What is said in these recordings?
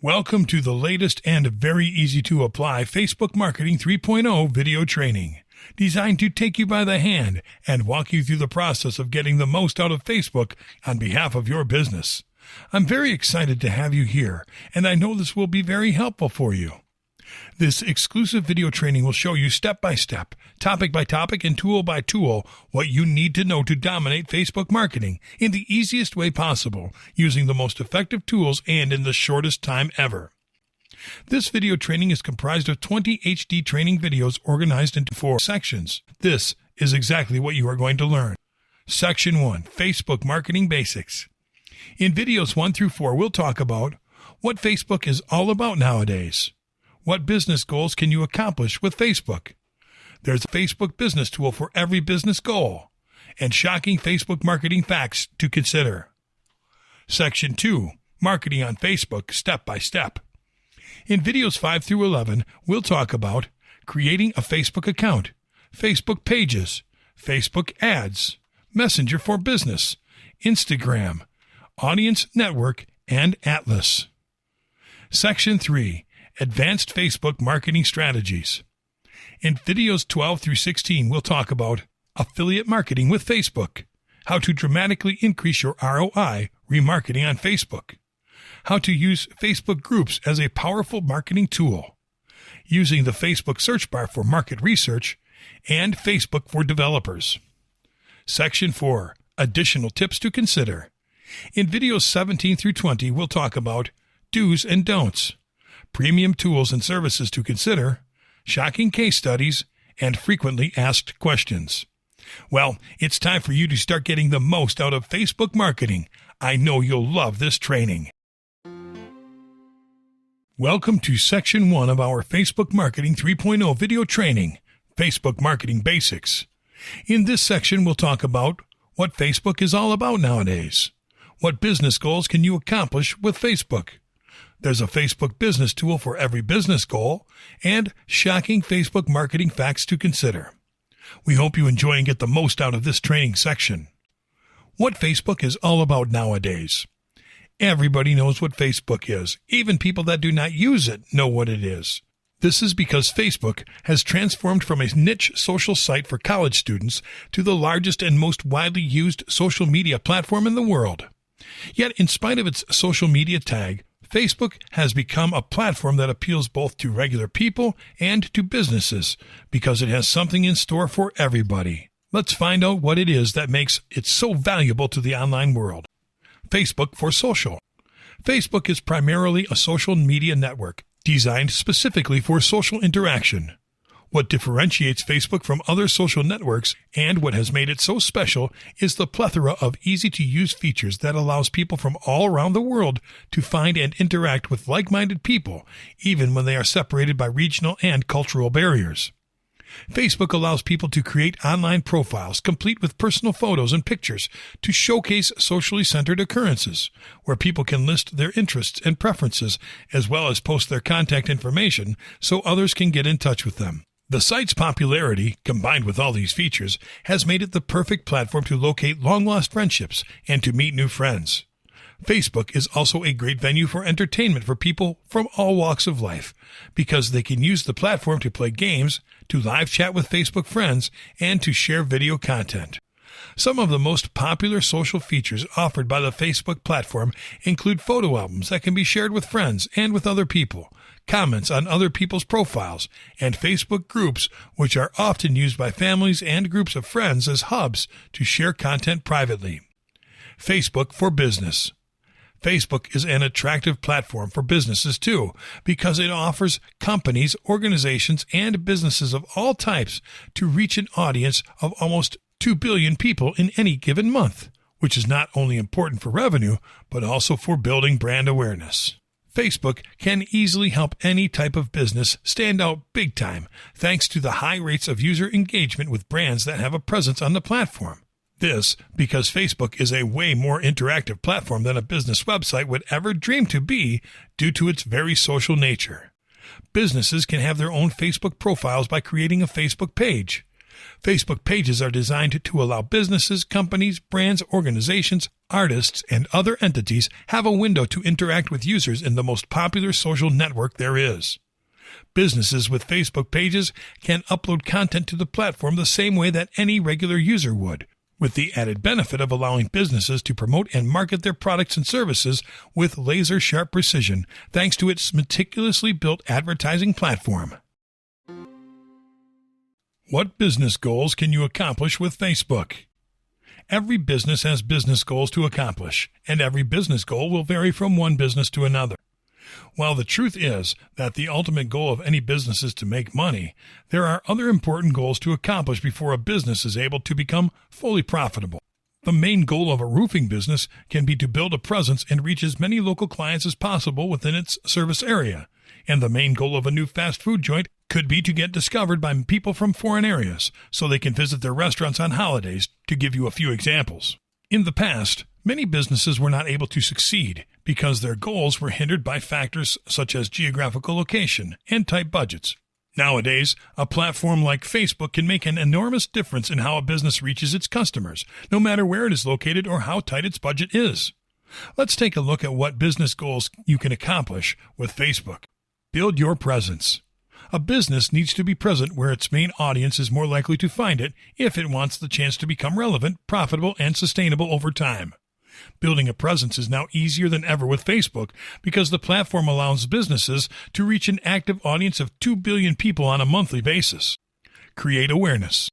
Welcome to the latest and very easy to apply Facebook Marketing 3.0 video training, designed to take you by the hand and walk you through the process of getting the most out of Facebook on behalf of your business. I'm very excited to have you here, and I know this will be very helpful for you. This exclusive video training will show you step by step, topic by topic, and tool by tool what you need to know to dominate Facebook marketing in the easiest way possible, using the most effective tools and in the shortest time ever. This video training is comprised of 20 HD training videos organized into 4 sections. This is exactly what you are going to learn. Section 1, Facebook Marketing Basics. In videos 1 through 4, we'll talk about what Facebook is all about nowadays. What business goals can you accomplish with Facebook? There's a Facebook business tool for every business goal, and shocking Facebook marketing facts to consider. Section 2, Marketing on Facebook Step by Step. In videos 5 through 11, we'll talk about creating a Facebook account, Facebook pages, Facebook ads, Messenger for Business, Instagram, Audience Network, and Atlas. Section 3, Advanced Facebook Marketing Strategies. In videos 12 through 16, we'll talk about affiliate marketing with Facebook, how to dramatically increase your ROI remarketing on Facebook, how to use Facebook groups as a powerful marketing tool, using the Facebook search bar for market research, and Facebook for developers. Section 4, Additional Tips to Consider. In videos 17 through 20, we'll talk about do's and don'ts, premium tools and services to consider, shocking case studies, and frequently asked questions. Well, it's time for you to start getting the most out of Facebook marketing. I know you'll love this training. Welcome to Section 1 of our Facebook Marketing 3.0 video training, Facebook Marketing Basics. In this section, we'll talk about what Facebook is all about nowadays. What business goals can you accomplish with Facebook? There's a Facebook business tool for every business goal, and shocking Facebook marketing facts to consider. We hope you enjoy and get the most out of this training section. What Facebook is all about nowadays. Everybody knows what Facebook is. Even people that do not use it know what it is. This is because Facebook has transformed from a niche social site for college students to the largest and most widely used social media platform in the world. Yet, in spite of its social media tag, Facebook has become a platform that appeals both to regular people and to businesses because it has something in store for everybody. Let's find out what it is that makes it so valuable to the online world. Facebook for social. Facebook is primarily a social media network designed specifically for social interaction. What differentiates Facebook from other social networks and what has made it so special is the plethora of easy-to-use features that allows people from all around the world to find and interact with like-minded people, even when they are separated by regional and cultural barriers. Facebook allows people to create online profiles complete with personal photos and pictures to showcase socially centered occurrences, where people can list their interests and preferences as well as post their contact information so others can get in touch with them. The site's popularity, combined with all these features, has made it the perfect platform to locate long-lost friendships and to meet new friends. Facebook is also a great venue for entertainment for people from all walks of life, because they can use the platform to play games, to live chat with Facebook friends, and to share video content. Some of the most popular social features offered by the Facebook platform include photo albums that can be shared with friends and with other people, comments on other people's profiles, and Facebook groups, which are often used by families and groups of friends as hubs to share content privately. Facebook for business. Facebook is an attractive platform for businesses too, because it offers companies, organizations, and businesses of all types to reach an audience of almost 2 billion people in any given month, which is not only important for revenue, but also for building brand awareness. Facebook can easily help any type of business stand out big time, thanks to the high rates of user engagement with brands that have a presence on the platform. This because Facebook is a way more interactive platform than a business website would ever dream to be due to its very social nature. Businesses can have their own Facebook profiles by creating a Facebook page. Facebook pages are designed to allow businesses, companies, brands, organizations, artists, and other entities have a window to interact with users in the most popular social network there is. Businesses with Facebook pages can upload content to the platform the same way that any regular user would, with the added benefit of allowing businesses to promote and market their products and services with laser-sharp precision thanks to its meticulously built advertising platform. What business goals can you accomplish with Facebook? Every business has business goals to accomplish, and every business goal will vary from one business to another. While the truth is that the ultimate goal of any business is to make money, there are other important goals to accomplish before a business is able to become fully profitable. The main goal of a roofing business can be to build a presence and reach as many local clients as possible within its service area, and the main goal of a new fast food joint could be to get discovered by people from foreign areas so they can visit their restaurants on holidays, to give you a few examples. In the past, many businesses were not able to succeed because their goals were hindered by factors such as geographical location and tight budgets. Nowadays, a platform like Facebook can make an enormous difference in how a business reaches its customers, no matter where it is located or how tight its budget is. Let's take a look at what business goals you can accomplish with Facebook. Build your presence. A business needs to be present where its main audience is more likely to find it if it wants the chance to become relevant, profitable, and sustainable over time. Building a presence is now easier than ever with Facebook because the platform allows businesses to reach an active audience of 2 billion people on a monthly basis. Create awareness.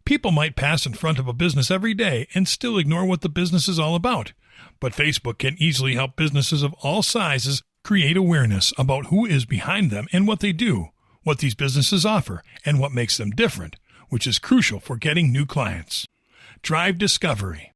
People might pass in front of a business every day and still ignore what the business is all about, but Facebook can easily help businesses of all sizes create awareness about who is behind them and what they do, what these businesses offer, and what makes them different, which is crucial for getting new clients. Drive discovery.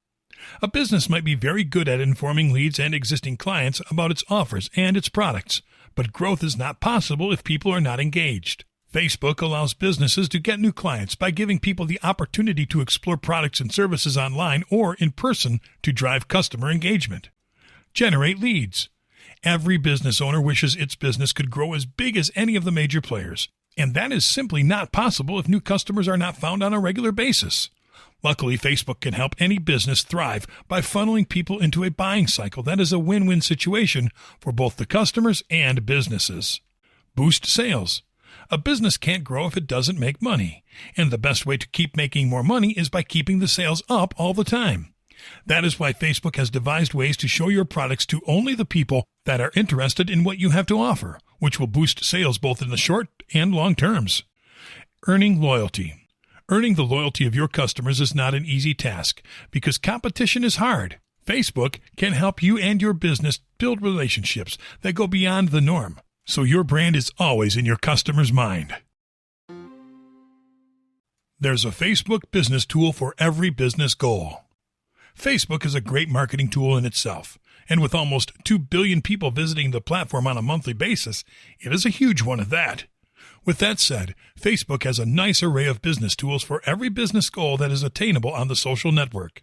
A business might be very good at informing leads and existing clients about its offers and its products, but growth is not possible if people are not engaged. Facebook allows businesses to get new clients by giving people the opportunity to explore products and services online or in person to drive customer engagement. Generate leads. Every business owner wishes its business could grow as big as any of the major players, and that is simply not possible if new customers are not found on a regular basis. Luckily, Facebook can help any business thrive by funneling people into a buying cycle that is a win-win situation for both the customers and businesses. Boost sales. A business can't grow if it doesn't make money, and the best way to keep making more money is by keeping the sales up all the time. That is why Facebook has devised ways to show your products to only the people that are interested in what you have to offer, which will boost sales both in the short and long terms. Earning loyalty. Earning the loyalty of your customers is not an easy task because competition is hard. Facebook can help you and your business build relationships that go beyond the norm, so your brand is always in your customer's mind. There's a Facebook business tool for every business goal. Facebook is a great marketing tool in itself, and with almost 2 billion people visiting the platform on a monthly basis, it is a huge one at that. With that said, Facebook has a nice array of business tools for every business goal that is attainable on the social network.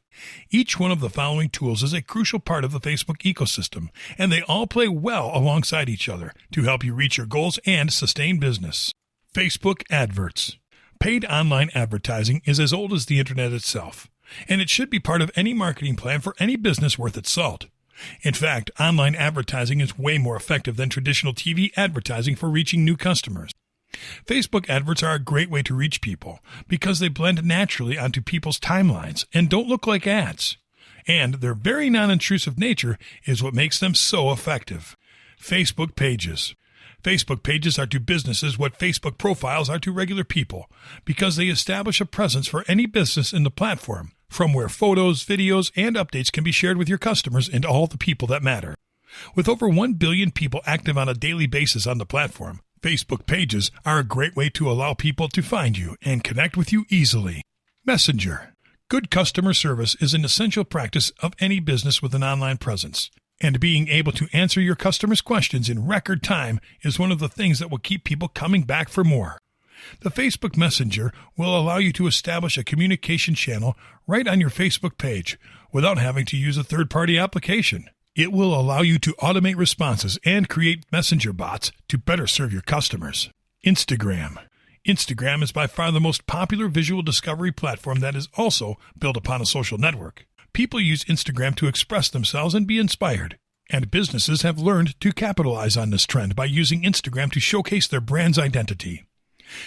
Each one of the following tools is a crucial part of the Facebook ecosystem, and they all play well alongside each other to help you reach your goals and sustain business. Facebook adverts. Paid online advertising is as old as the internet itself, and it should be part of any marketing plan for any business worth its salt. In fact, online advertising is way more effective than traditional TV advertising for reaching new customers. Facebook adverts are a great way to reach people because they blend naturally onto people's timelines and don't look like ads. And their very non-intrusive nature is what makes them so effective. Facebook pages. Facebook pages are to businesses what Facebook profiles are to regular people because they establish a presence for any business in the platform, from where photos, videos, and updates can be shared with your customers and all the people that matter. With over 1 billion people active on a daily basis on the platform, Facebook pages are a great way to allow people to find you and connect with you easily. Messenger. Good customer service is an essential practice of any business with an online presence, and being able to answer your customers' questions in record time is one of the things that will keep people coming back for more. The Facebook Messenger will allow you to establish a communication channel right on your Facebook page without having to use a third-party application. It will allow you to automate responses and create messenger bots to better serve your customers. Instagram. Instagram is by far the most popular visual discovery platform that is also built upon a social network. People use Instagram to express themselves and be inspired. And businesses have learned to capitalize on this trend by using Instagram to showcase their brand's identity.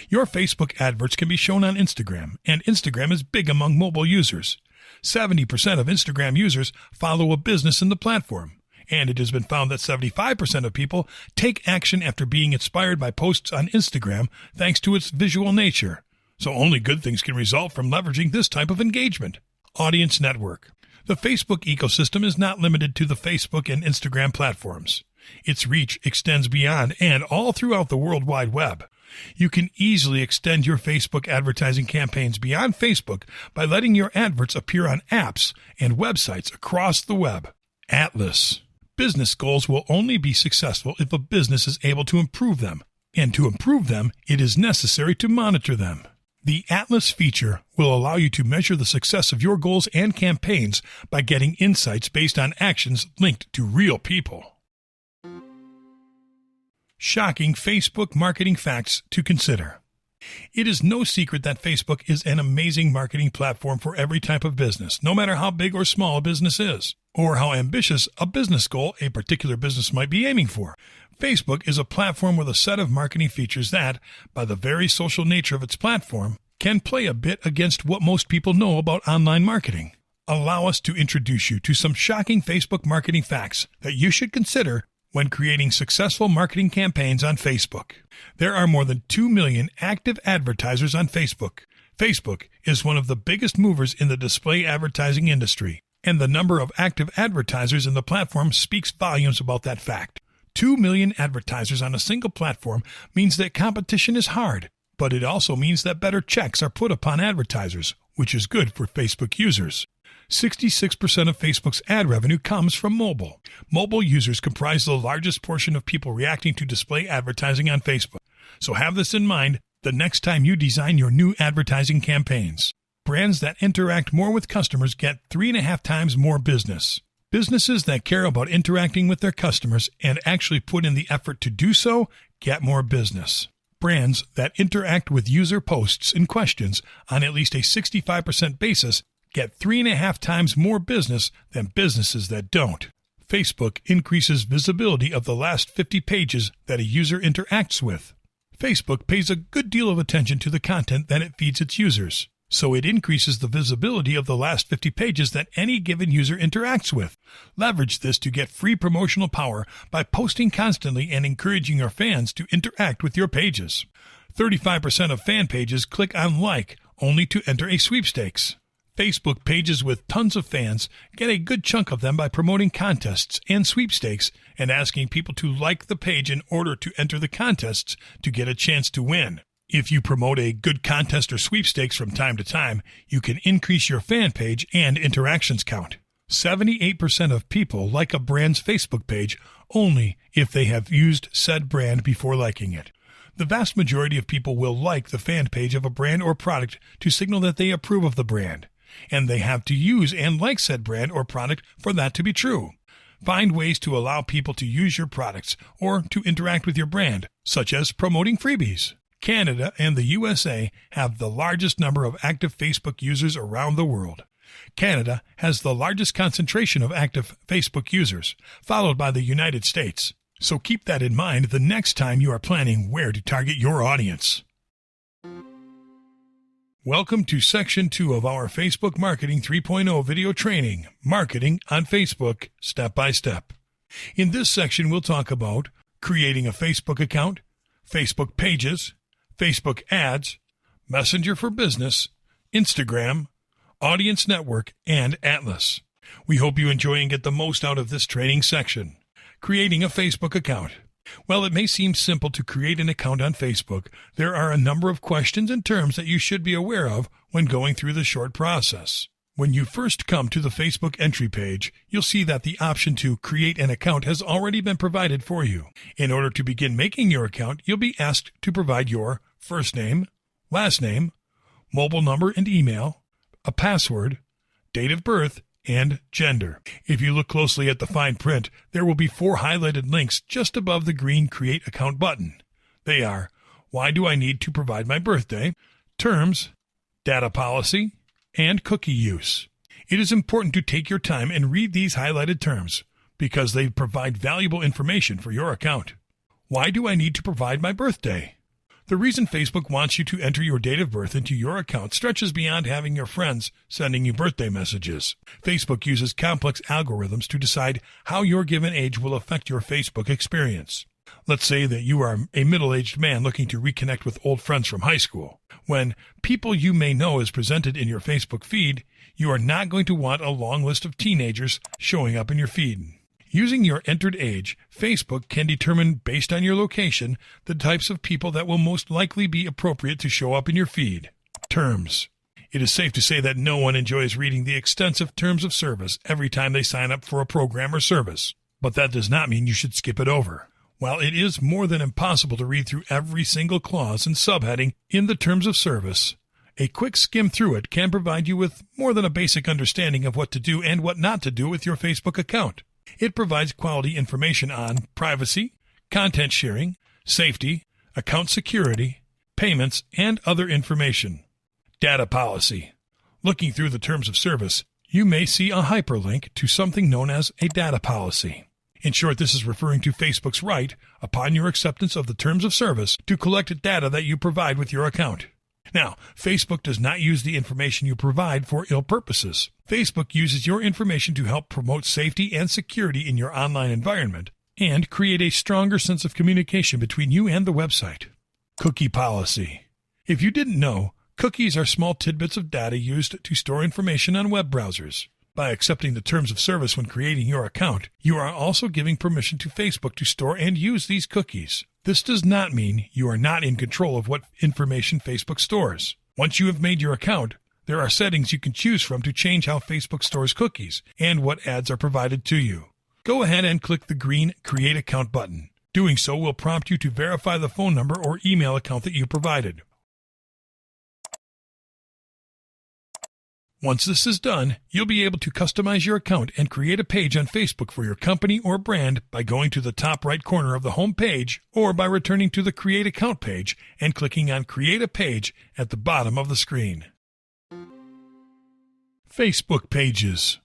Your Facebook adverts can be shown on Instagram, and Instagram is big among mobile users. 70% of Instagram users follow a business in the platform, and it has been found that 75% of people take action after being inspired by posts on Instagram thanks to its visual nature. So only good things can result from leveraging this type of engagement. Audience network. The Facebook ecosystem is not limited to the Facebook and Instagram platforms. Its reach extends beyond and all throughout the World Wide Web. You can easily extend your Facebook advertising campaigns beyond Facebook by letting your adverts appear on apps and websites across the web. Atlas. Business goals will only be successful if a business is able to improve them, and to improve them, it is necessary to monitor them. The Atlas feature will allow you to measure the success of your goals and campaigns by getting insights based on actions linked to real people. Shocking Facebook marketing facts to consider. It is no secret that Facebook is an amazing marketing platform for every type of business, no matter how big or small a business is, or how ambitious a business goal a particular business might be aiming for. Facebook is a platform with a set of marketing features that, by the very social nature of its platform, can play a bit against what most people know about online marketing. Allow us to introduce you to some shocking Facebook marketing facts that you should consider when creating successful marketing campaigns on Facebook. There are more than 2 million active advertisers on Facebook. Facebook is one of the biggest movers in the display advertising industry, and the number of active advertisers in the platform speaks volumes about that fact. 2 million advertisers on a single platform means that competition is hard, but it also means that better checks are put upon advertisers, which is good for Facebook users. 66% of Facebook's ad revenue comes from mobile. Mobile users comprise the largest portion of people reacting to display advertising on Facebook. So have this in mind the next time you design your new advertising campaigns. Brands that interact more with customers get 3.5 times more business. Businesses that care about interacting with their customers and actually put in the effort to do so get more business. Brands that interact with user posts and questions on at least a 65% basis get 3.5 times more business than businesses that don't. Facebook increases visibility of the last 50 pages that a user interacts with. Facebook pays a good deal of attention to the content that it feeds its users, so it increases the visibility of the last 50 pages that any given user interacts with. Leverage this to get free promotional power by posting constantly and encouraging your fans to interact with your pages. 35% of fan pages click on like only to enter a sweepstakes. Facebook pages with tons of fans get a good chunk of them by promoting contests and sweepstakes and asking people to like the page in order to enter the contests to get a chance to win. If you promote a good contest or sweepstakes from time to time, you can increase your fan page and interactions count. 78% of people like a brand's Facebook page only if they have used said brand before liking it. The vast majority of people will like the fan page of a brand or product to signal that they approve of the brand, and they have to use and like said brand or product for that to be true. Find ways to allow people to use your products or to interact with your brand, such as promoting freebies. Canada and the USA have the largest number of active Facebook users around the world. Canada has the largest concentration of active Facebook users, followed by the United States. So keep that in mind the next time you are planning where to target your audience. Welcome to Section 2 of our Facebook Marketing 3.0 video training, Marketing on Facebook, Step by Step. In this section, we'll talk about creating a Facebook account, Facebook pages, Facebook ads, Messenger for Business, Instagram, Audience Network, and Atlas. We hope you enjoy and get the most out of this training section. Creating a Facebook account. While it may seem simple to create an account on Facebook, there are a number of questions and terms that you should be aware of when going through the short process. When you first come to the Facebook entry page, you'll see that the option to create an account has already been provided for you. In order to begin making your account, you'll be asked to provide your first name, last name, mobile number and email, a password, date of birth, and gender. If you look closely at the fine print, there will be 4 highlighted links just above the green Create Account button. They are why do I need to provide my birthday, terms, data policy, and cookie use. It is important to take your time and read these highlighted terms because they provide valuable information for your account. Why do I need to provide my birthday? The reason Facebook wants you to enter your date of birth into your account stretches beyond having your friends sending you birthday messages. Facebook uses complex algorithms to decide how your given age will affect your Facebook experience. Let's say that you are a middle-aged man looking to reconnect with old friends from high school. When people you may know is presented in your Facebook feed, you are not going to want a long list of teenagers showing up in your feed. Using your entered age, Facebook can determine, based on your location, the types of people that will most likely be appropriate to show up in your feed. Terms. It is safe to say that no one enjoys reading the extensive terms of service every time they sign up for a program or service. But that does not mean you should skip it over. While it is more than impossible to read through every single clause and subheading in the terms of service, a quick skim through it can provide you with more than a basic understanding of what to do and what not to do with your Facebook account. It provides quality information on privacy, content sharing, safety, account security, payments, and other information. Data policy. Looking through the terms of service, you may see a hyperlink to something known as a data policy. In short, this is referring to Facebook's right, upon your acceptance of the terms of service, to collect data that you provide with your account. Now, Facebook does not use the information you provide for ill purposes. Facebook uses your information to help promote safety and security in your online environment and create a stronger sense of communication between you and the website. Cookie policy. If you didn't know, cookies are small tidbits of data used to store information on web browsers. By accepting the terms of service when creating your account, you are also giving permission to Facebook to store and use these cookies. This does not mean you are not in control of what information Facebook stores. Once you have made your account, there are settings you can choose from to change how Facebook stores cookies and what ads are provided to you. Go ahead and click the green Create Account button. Doing so will prompt you to verify the phone number or email account that you provided. Once this is done, you'll be able to customize your account and create a page on Facebook for your company or brand by going to the top right corner of the home page or by returning to the Create Account page and clicking on Create a Page at the bottom of the screen. Facebook pages.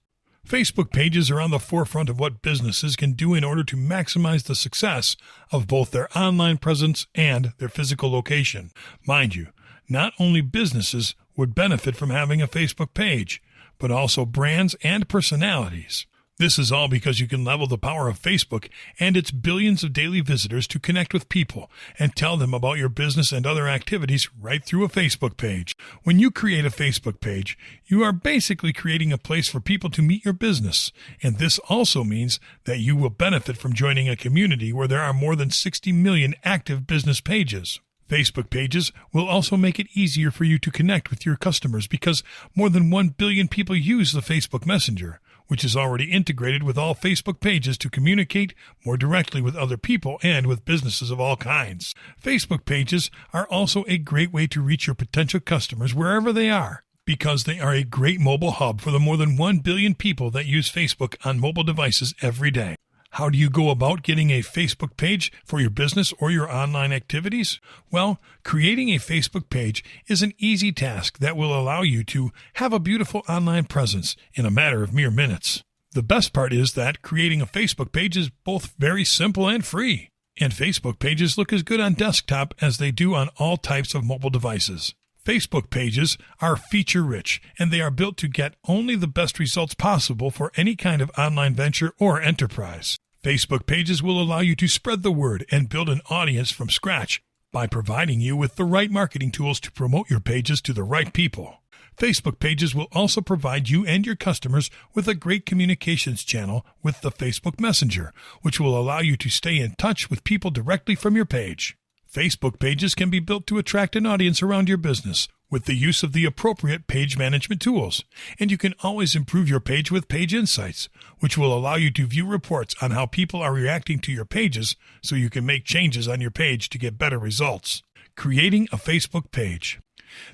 Facebook pages are on the forefront of what businesses can do in order to maximize the success of both their online presence and their physical location. Mind you, not only businesses would benefit from having a Facebook page, but also brands and personalities. This is all because you can level the power of Facebook and its billions of daily visitors to connect with people and tell them about your business and other activities right through a Facebook page. When you create a Facebook page, you are basically creating a place for people to meet your business, and this also means that you will benefit from joining a community where there are more than 60 million active business pages. Facebook pages will also make it easier for you to connect with your customers because more than 1 billion people use the Facebook Messenger, which is already integrated with all Facebook pages to communicate more directly with other people and with businesses of all kinds. Facebook pages are also a great way to reach your potential customers wherever they are, because they are a great mobile hub for the more than 1 billion people that use Facebook on mobile devices every day. How do you go about getting a Facebook page for your business or your online activities? Well, creating a Facebook page is an easy task that will allow you to have a beautiful online presence in a matter of mere minutes. The best part is that creating a Facebook page is both very simple and free, and Facebook pages look as good on desktop as they do on all types of mobile devices. Facebook pages are feature-rich, and they are built to get only the best results possible for any kind of online venture or enterprise. Facebook pages will allow you to spread the word and build an audience from scratch by providing you with the right marketing tools to promote your pages to the right people. Facebook pages will also provide you and your customers with a great communications channel with the Facebook Messenger, which will allow you to stay in touch with people directly from your page. Facebook pages can be built to attract an audience around your business with the use of the appropriate page management tools, and you can always improve your page with Page Insights, which will allow you to view reports on how people are reacting to your pages so you can make changes on your page to get better results. Creating a Facebook page.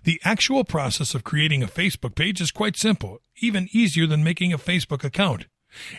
The actual process of creating a Facebook page is quite simple, even easier than making a Facebook account.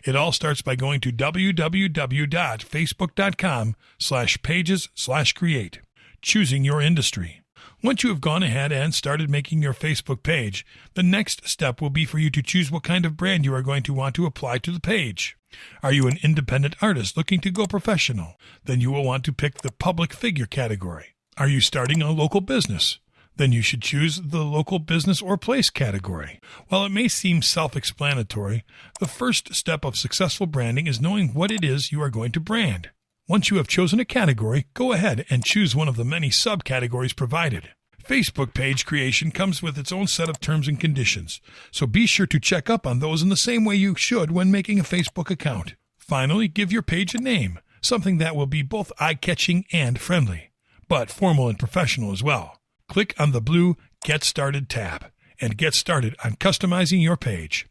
It all starts by going to www.facebook.com/pages/create. Choosing your industry. Once you have gone ahead and started making your Facebook page, the next step will be for you to choose what kind of brand you are going to want to apply to the page. Are you an independent artist looking to go professional? Then you will want to pick the public figure category. Are you starting a local business? Then you should choose the local business or place category. While it may seem self-explanatory, the first step of successful branding is knowing what it is you are going to brand. Once you have chosen a category, go ahead and choose one of the many subcategories provided. Facebook page creation comes with its own set of terms and conditions, so be sure to check up on those in the same way you should when making a Facebook account. Finally, give your page a name, something that will be both eye-catching and friendly, but formal and professional as well. Click on the blue Get Started tab and get started on customizing your page.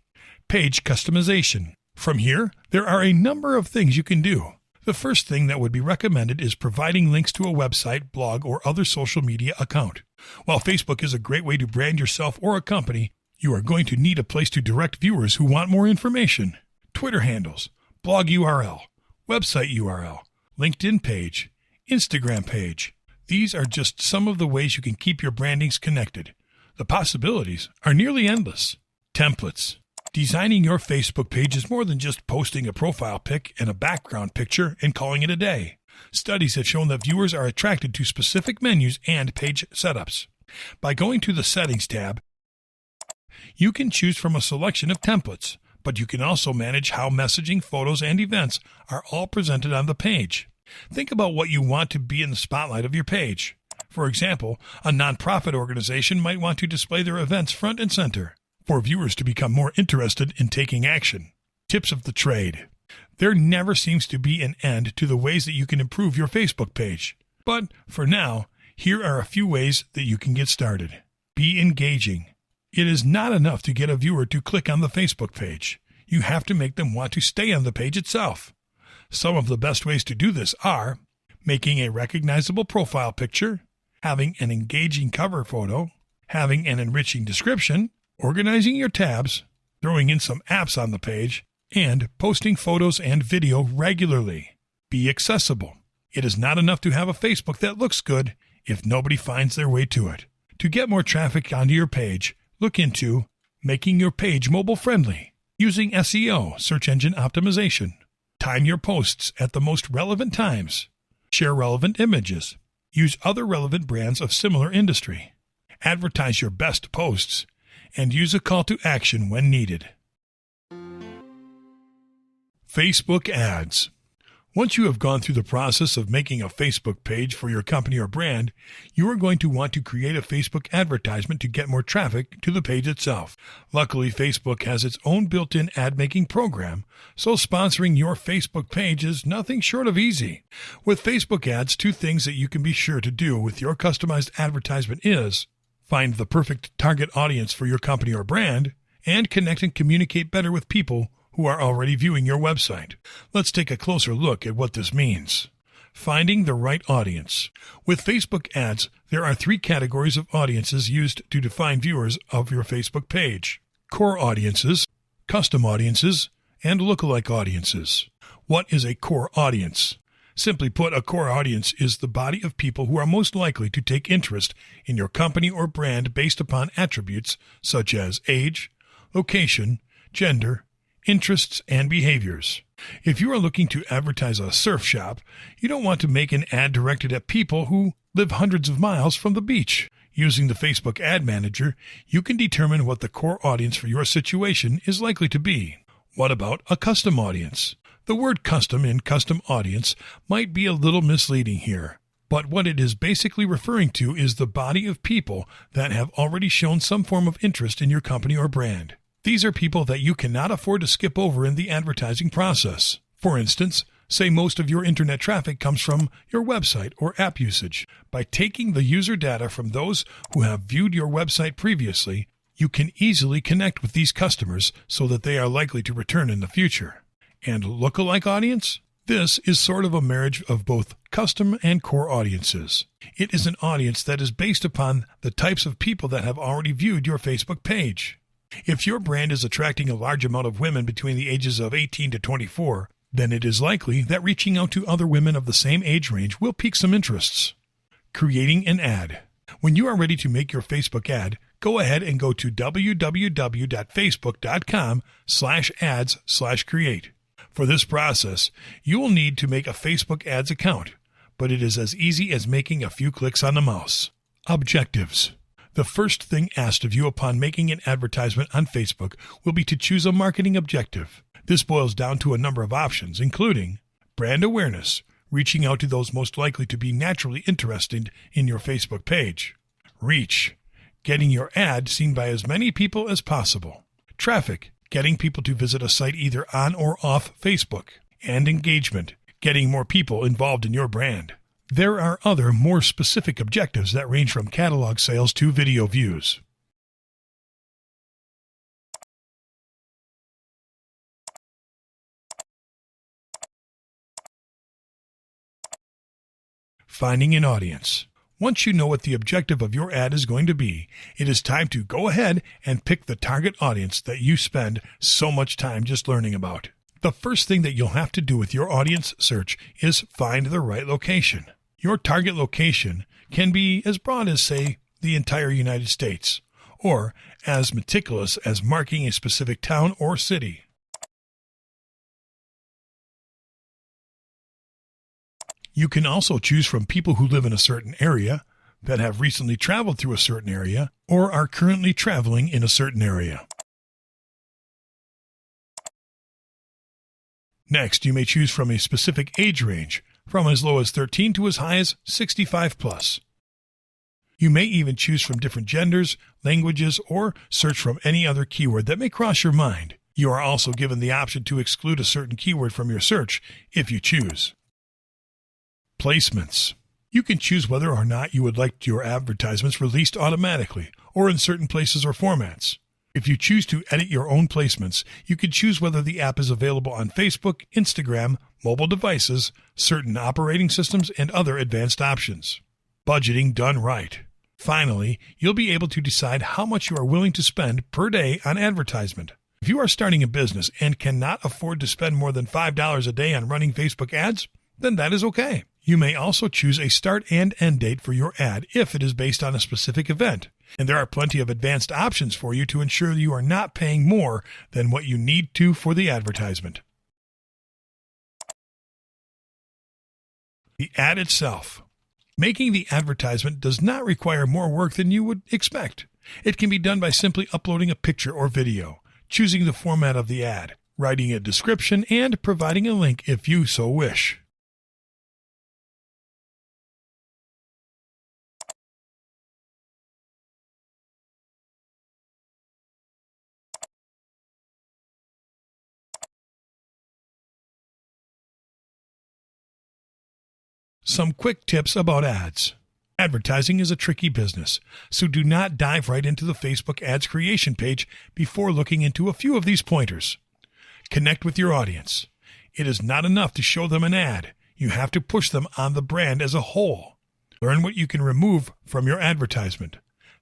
Page customization. From here, there are a number of things you can do. The first thing that would be recommended is providing links to a website, blog, or other social media account. While Facebook is a great way to brand yourself or a company, you are going to need a place to direct viewers who want more information. Twitter handles, blog URL, website URL, LinkedIn page, Instagram page. These are just some of the ways you can keep your brandings connected. The possibilities are nearly endless. Templates. Designing your Facebook page is more than just posting a profile pic and a background picture and calling it a day. Studies have shown that viewers are attracted to specific menus and page setups. By going to the Settings tab, you can choose from a selection of templates, but you can also manage how messaging, photos, and events are all presented on the page. Think about what you want to be in the spotlight of your page. For example, a nonprofit organization might want to display their events front and center for viewers to become more interested in taking action. Tips of the trade. There never seems to be an end to the ways that you can improve your Facebook page. But for now, here are a few ways that you can get started. Be engaging. It is not enough to get a viewer to click on the Facebook page. You have to make them want to stay on the page itself. Some of the best ways to do this are making a recognizable profile picture, having an engaging cover photo, having an enriching description, organizing your tabs, throwing in some apps on the page, and posting photos and video regularly. Be accessible. It is not enough to have a Facebook that looks good if nobody finds their way to it. To get more traffic onto your page, look into making your page mobile friendly, using SEO, search engine optimization. Time your posts at the most relevant times. Share relevant images. Use other relevant brands of similar industry. Advertise your best posts, and use a call to action when needed. Facebook ads. Once you have gone through the process of making a Facebook page for your company or brand, you are going to want to create a Facebook advertisement to get more traffic to the page itself. Luckily, Facebook has its own built-in ad-making program, so sponsoring your Facebook page is nothing short of easy. With Facebook ads, two things that you can be sure to do with your customized advertisement is find the perfect target audience for your company or brand, and connect and communicate better with people who are already viewing your website. Let's take a closer look at what this means. Finding the right audience. With Facebook ads, there are three categories of audiences used to define viewers of your Facebook page: core audiences, custom audiences, and lookalike audiences. What is a core audience? Simply put, a core audience is the body of people who are most likely to take interest in your company or brand based upon attributes such as age, location, gender, interests, and behaviors. If you are looking to advertise a surf shop, you don't want to make an ad directed at people who live hundreds of miles from the beach. Using the Facebook Ad Manager, you can determine what the core audience for your situation is likely to be. What about a custom audience? The word custom in custom audience might be a little misleading here, but what it is basically referring to is the body of people that have already shown some form of interest in your company or brand. These are people that you cannot afford to skip over in the advertising process. For instance, say most of your internet traffic comes from your website or app usage. By taking the user data from those who have viewed your website previously, you can easily connect with these customers so that they are likely to return in the future. And lookalike audience? This is sort of a marriage of both custom and core audiences. It is an audience that is based upon the types of people that have already viewed your Facebook page. If your brand is attracting a large amount of women between the ages of 18 to 24, then it is likely that reaching out to other women of the same age range will pique some interests. Creating an ad. When you are ready to make your Facebook ad, go ahead and go to www.facebook.com/ads/create. For this process, you will need to make a Facebook ads account, but it is as easy as making a few clicks on the mouse. Objectives. The first thing asked of you upon making an advertisement on Facebook will be to choose a marketing objective. This boils down to a number of options, including brand awareness, reaching out to those most likely to be naturally interested in your Facebook page. Reach, getting your ad seen by as many people as possible. Traffic, getting people to visit a site either on or off Facebook. And engagement, getting more people involved in your brand. There are other, more specific objectives that range from catalog sales to video views. Finding an audience. Once you know what the objective of your ad is going to be, it is time to go ahead and pick the target audience that you spend so much time just learning about. The first thing that you'll have to do with your audience search is find the right location. Your target location can be as broad as, say, the entire United States, or as meticulous as marking a specific town or city. You can also choose from people who live in a certain area, that have recently traveled through a certain area, or are currently traveling in a certain area. Next, you may choose from a specific age range, from as low as 13 to as high as 65 plus. You may even choose from different genders, languages, or search from any other keyword that may cross your mind. You are also given the option to exclude a certain keyword from your search if you choose. Placements. You can choose whether or not you would like your advertisements released automatically or in certain places or formats. If you choose to edit your own placements, you can choose whether the app is available on Facebook, Instagram, mobile devices, certain operating systems, and other advanced options. Budgeting done right. Finally, you'll be able to decide how much you are willing to spend per day on advertisement. If you are starting a business and cannot afford to spend more than $5 a day on running Facebook ads, then that is okay. You may also choose a start and end date for your ad if it is based on a specific event. And there are plenty of advanced options for you to ensure you are not paying more than what you need to for the advertisement. The ad itself. Making the advertisement does not require more work than you would expect. It can be done by simply uploading a picture or video, choosing the format of the ad, writing a description, and providing a link if you so wish. Some quick tips about ads. Advertising is a tricky business, so do not dive right into the Facebook ads creation page before looking into a few of these pointers. Connect with your audience. It is not enough to show them an ad. You have to push them on the brand as a whole. Learn what you can remove from your advertisement.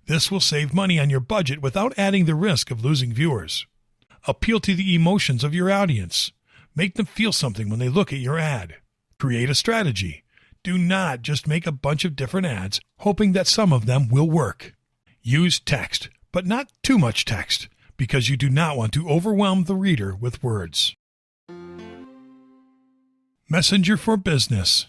This will save money on your budget without adding the risk of losing viewers. Appeal to the emotions of your audience. Make them feel something when they look at your ad. Create a strategy. Do not just make a bunch of different ads, hoping that some of them will work. Use text, but not too much text, because you do not want to overwhelm the reader with words. Messenger for business.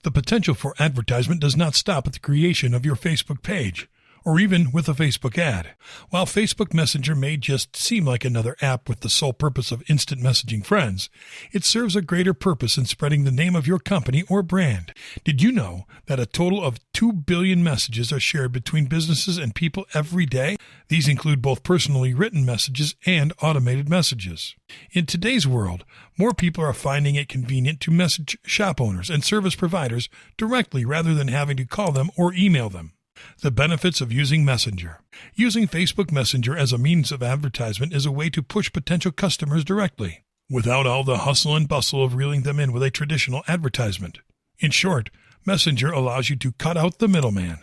The potential for advertisement does not stop at the creation of your Facebook page, or even with a Facebook ad. While Facebook Messenger may just seem like another app with the sole purpose of instant messaging friends, it serves a greater purpose in spreading the name of your company or brand. Did you know that a total of 2 billion messages are shared between businesses and people every day? These include both personally written messages and automated messages. In today's world, more people are finding it convenient to message shop owners and service providers directly rather than having to call them or email them. The benefits of using Messenger. Using Facebook Messenger as a means of advertisement is a way to push potential customers directly, without all the hustle and bustle of reeling them in with a traditional advertisement. In short, Messenger allows you to cut out the middleman.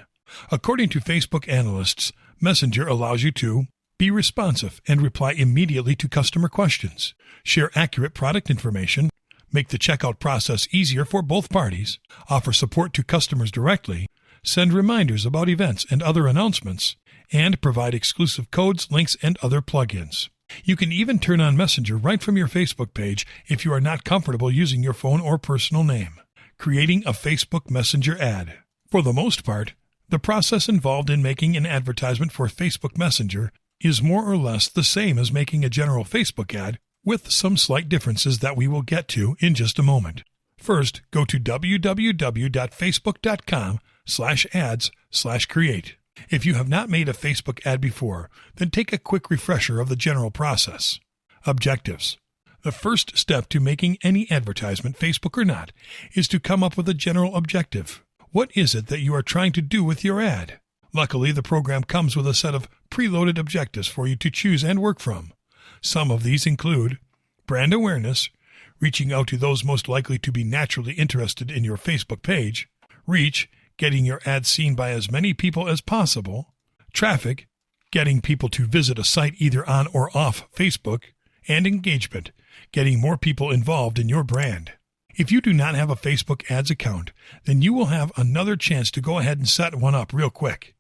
According to Facebook analysts, Messenger allows you to be responsive and reply immediately to customer questions, share accurate product information, make the checkout process easier for both parties, offer support to customers directly, send reminders about events and other announcements, and provide exclusive codes, links, and other plugins. You can even turn on Messenger right from your Facebook page if you are not comfortable using your phone or personal name. Creating a Facebook Messenger ad. For the most part, the process involved in making an advertisement for Facebook Messenger is more or less the same as making a general Facebook ad, with some slight differences that we will get to in just a moment. First, go to www.facebook.com/ads/create. If you have not made a Facebook ad before, then take a quick refresher of the general process. Objectives. The first step to making any advertisement, Facebook or not, is to come up with a general objective. What is it that you are trying to do with your ad? Luckily, the program comes with a set of preloaded objectives for you to choose and work from. Some of these include brand awareness, reaching out to those most likely to be naturally interested in your Facebook page, reach, getting your ad seen by as many people as possible, traffic, getting people to visit a site either on or off Facebook, and engagement, getting more people involved in your brand. If you do not have a Facebook ads account, then you will have another chance to go ahead and set one up real quick.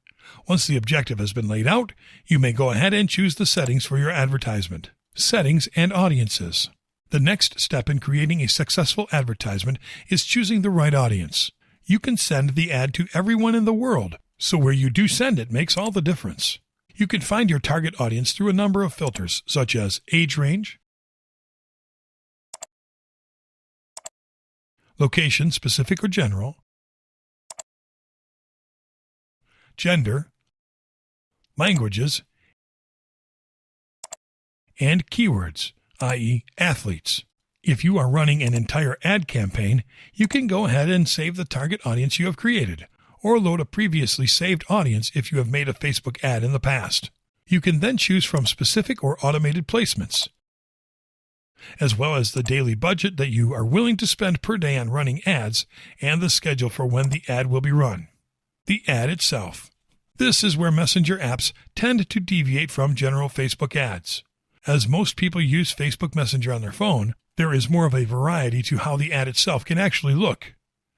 Once the objective has been laid out, you may go ahead and choose the settings for your advertisement. Settings and audiences. The next step in creating a successful advertisement is choosing the right audience. You can send the ad to everyone in the world, so where you do send it makes all the difference. You can find your target audience through a number of filters, such as age range, location, specific or general, gender, languages, and keywords, i.e. athletes. If you are running an entire ad campaign, you can go ahead and save the target audience you have created, or load a previously saved audience if you have made a Facebook ad in the past. You can then choose from specific or automated placements, as well as the daily budget that you are willing to spend per day on running ads and the schedule for when the ad will be run. The ad itself. This is where Messenger apps tend to deviate from general Facebook ads. As most people use Facebook Messenger on their phone, there is more of a variety to how the ad itself can actually look.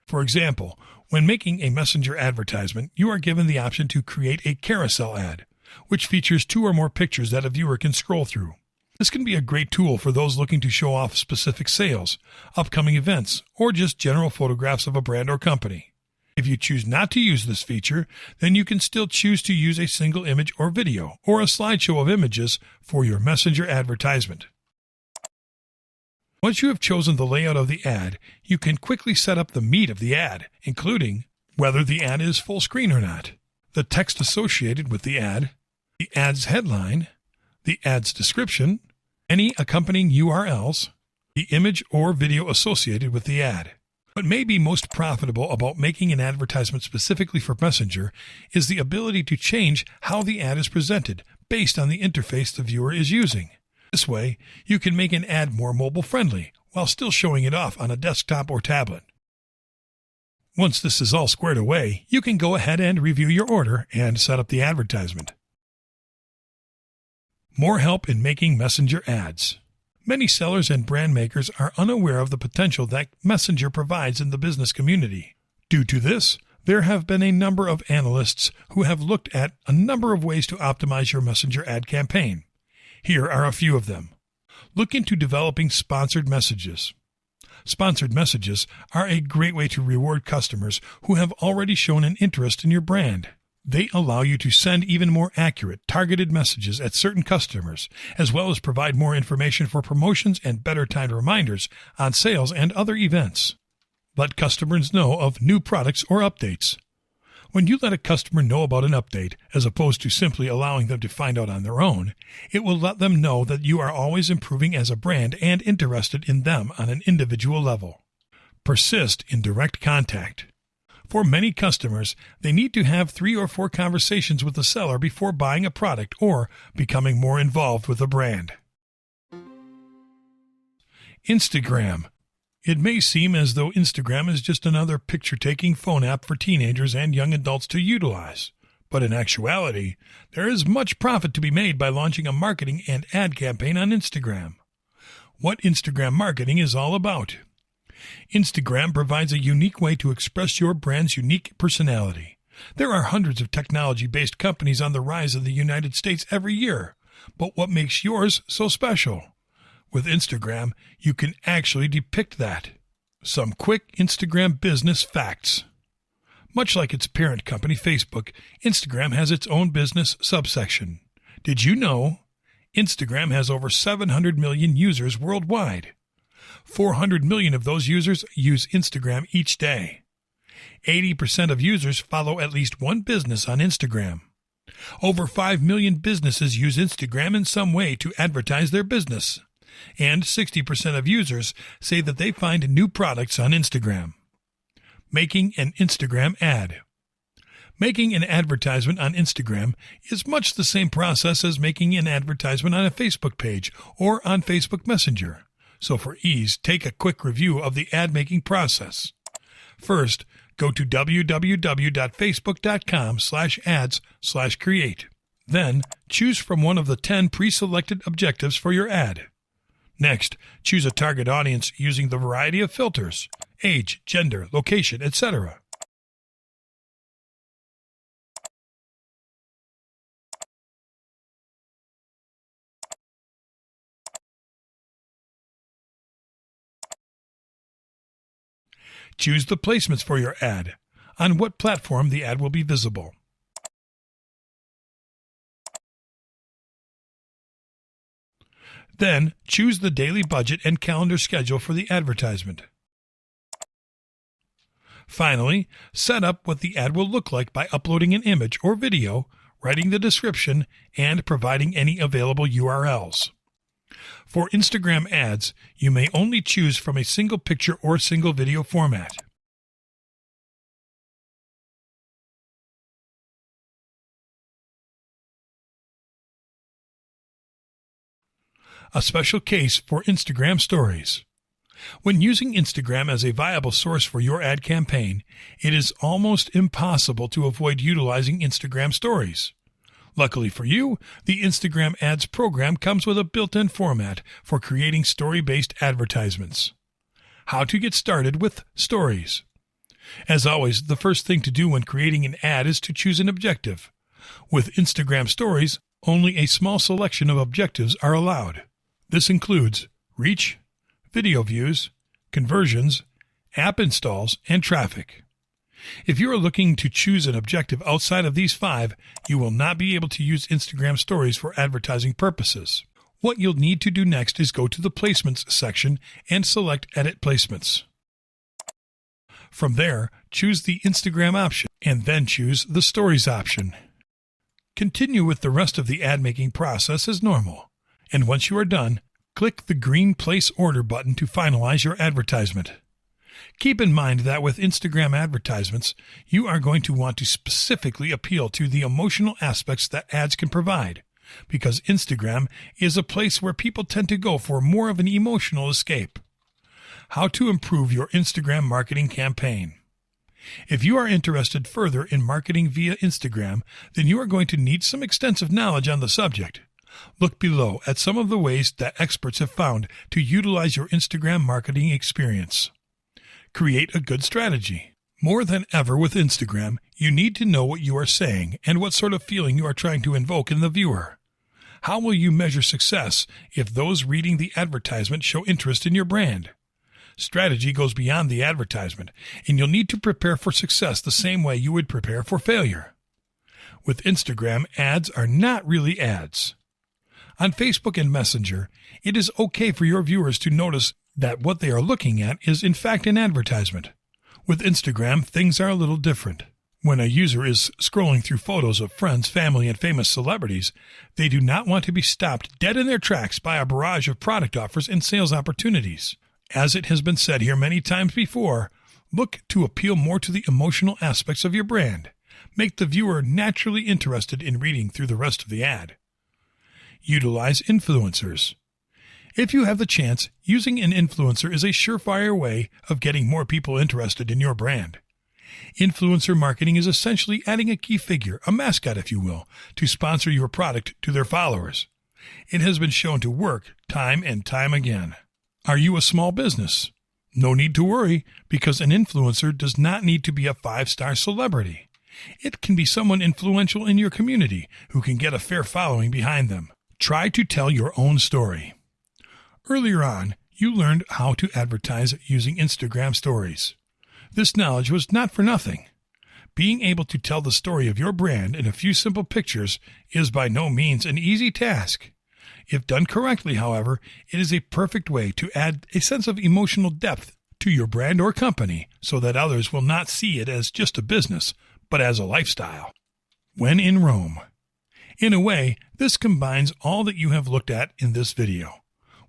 For example, when making a Messenger advertisement, you are given the option to create a carousel ad, which features 2 or more pictures that a viewer can scroll through. This can be a great tool for those looking to show off specific sales, upcoming events, or just general photographs of a brand or company. If you choose not to use this feature, then you can still choose to use a single image or video, or a slideshow of images for your Messenger advertisement. Once you have chosen the layout of the ad, you can quickly set up the meat of the ad, including whether the ad is full screen or not, the text associated with the ad's headline, the ad's description, any accompanying URLs, the image or video associated with the ad. What may be most profitable about making an advertisement specifically for Messenger is the ability to change how the ad is presented based on the interface the viewer is using. This way, you can make an ad more mobile-friendly while still showing it off on a desktop or tablet. Once this is all squared away, you can go ahead and review your order and set up the advertisement. More help in making Messenger ads. Many sellers and brand makers are unaware of the potential that Messenger provides in the business community. Due to this, there have been a number of analysts who have looked at a number of ways to optimize your Messenger ad campaign. Here are a few of them. Look into developing sponsored messages. Sponsored messages are a great way to reward customers who have already shown an interest in your brand. They allow you to send even more accurate, targeted messages at certain customers, as well as provide more information for promotions and better timed reminders on sales and other events. Let customers know of new products or updates. When you let a customer know about an update, as opposed to simply allowing them to find out on their own, it will let them know that you are always improving as a brand and interested in them on an individual level. Persist in direct contact. For many customers, they need to have 3 or 4 conversations with the seller before buying a product or becoming more involved with the brand. Instagram. It may seem as though Instagram is just another picture-taking phone app for teenagers and young adults to utilize. But in actuality, there is much profit to be made by launching a marketing and ad campaign on Instagram. What Instagram marketing is all about. Instagram provides a unique way to express your brand's unique personality. There are hundreds of technology-based companies on the rise in the United States every year, but what makes yours so special? With Instagram, you can actually depict that. Some quick Instagram business facts. Much like its parent company, Facebook, Instagram has its own business subsection. Did you know? Instagram has over 700 million users worldwide. 400 million of those users use Instagram each day. 80% of users follow at least one business on Instagram. Over 5 million businesses use Instagram in some way to advertise their business. And 60% of users say that they find new products on Instagram. Making an Instagram ad. Making an advertisement on Instagram is much the same process as making an advertisement on a Facebook page or on Facebook Messenger. So for ease, take a quick review of the ad-making process. First, go to www.facebook.com/ads/create. Then, choose from one of the 10 pre-selected objectives for your ad. Next, choose a target audience using the variety of filters: age, gender, location, etc. Choose the placements for your ad. On what platform the ad will be visible. Then, choose the daily budget and calendar schedule for the advertisement. Finally, set up what the ad will look like by uploading an image or video, writing the description, and providing any available URLs. For Instagram ads, you may only choose from a single picture or single video format. A special case for Instagram stories. When using Instagram as a viable source for your ad campaign, it is almost impossible to avoid utilizing Instagram stories. Luckily for you, the Instagram Ads program comes with a built-in format for creating story-based advertisements. How to get started with stories. As always, the first thing to do when creating an ad is to choose an objective. With Instagram Stories, only a small selection of objectives are allowed. This includes reach, video views, conversions, app installs, and traffic. If you are looking to choose an objective outside of these 5, you will not be able to use Instagram Stories for advertising purposes. What you'll need to do next is go to the Placements section and select Edit Placements. From there, choose the Instagram option and then choose the Stories option. Continue with the rest of the ad-making process as normal. And once you are done, click the green Place Order button to finalize your advertisement. Keep in mind that with Instagram advertisements, you are going to want to specifically appeal to the emotional aspects that ads can provide, because Instagram is a place where people tend to go for more of an emotional escape. How to improve your Instagram marketing campaign. If you are interested further in marketing via Instagram, then you are going to need some extensive knowledge on the subject. Look below at some of the ways that experts have found to utilize your Instagram marketing experience. Create a good strategy. More than ever with Instagram, you need to know what you are saying and what sort of feeling you are trying to invoke in the viewer. How will you measure success if those reading the advertisement show interest in your brand? Strategy goes beyond the advertisement, and you'll need to prepare for success the same way you would prepare for failure. With Instagram, ads are not really ads. On Facebook and Messenger, it is okay for your viewers to notice that what they are looking at is in fact an advertisement. With Instagram, things are a little different. When a user is scrolling through photos of friends, family, and famous celebrities, they do not want to be stopped dead in their tracks by a barrage of product offers and sales opportunities. As it has been said here many times before, look to appeal more to the emotional aspects of your brand. Make the viewer naturally interested in reading through the rest of the ad. Utilize influencers. If you have the chance, using an influencer is a surefire way of getting more people interested in your brand. Influencer marketing is essentially adding a key figure, a mascot if you will, to sponsor your product to their followers. It has been shown to work time and time again. Are you a small business? No need to worry, because an influencer does not need to be a 5-star celebrity. It can be someone influential in your community who can get a fair following behind them. Try to tell your own story. Earlier on, you learned how to advertise using Instagram stories. This knowledge was not for nothing. Being able to tell the story of your brand in a few simple pictures is by no means an easy task. If done correctly, however, it is a perfect way to add a sense of emotional depth to your brand or company so that others will not see it as just a business, but as a lifestyle. When in Rome. In a way, this combines all that you have looked at in this video.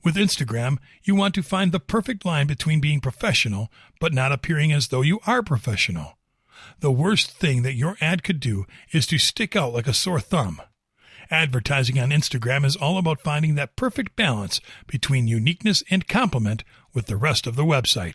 With Instagram, you want to find the perfect line between being professional but not appearing as though you are professional. The worst thing that your ad could do is to stick out like a sore thumb. Advertising on Instagram is all about finding that perfect balance between uniqueness and complement with the rest of the website.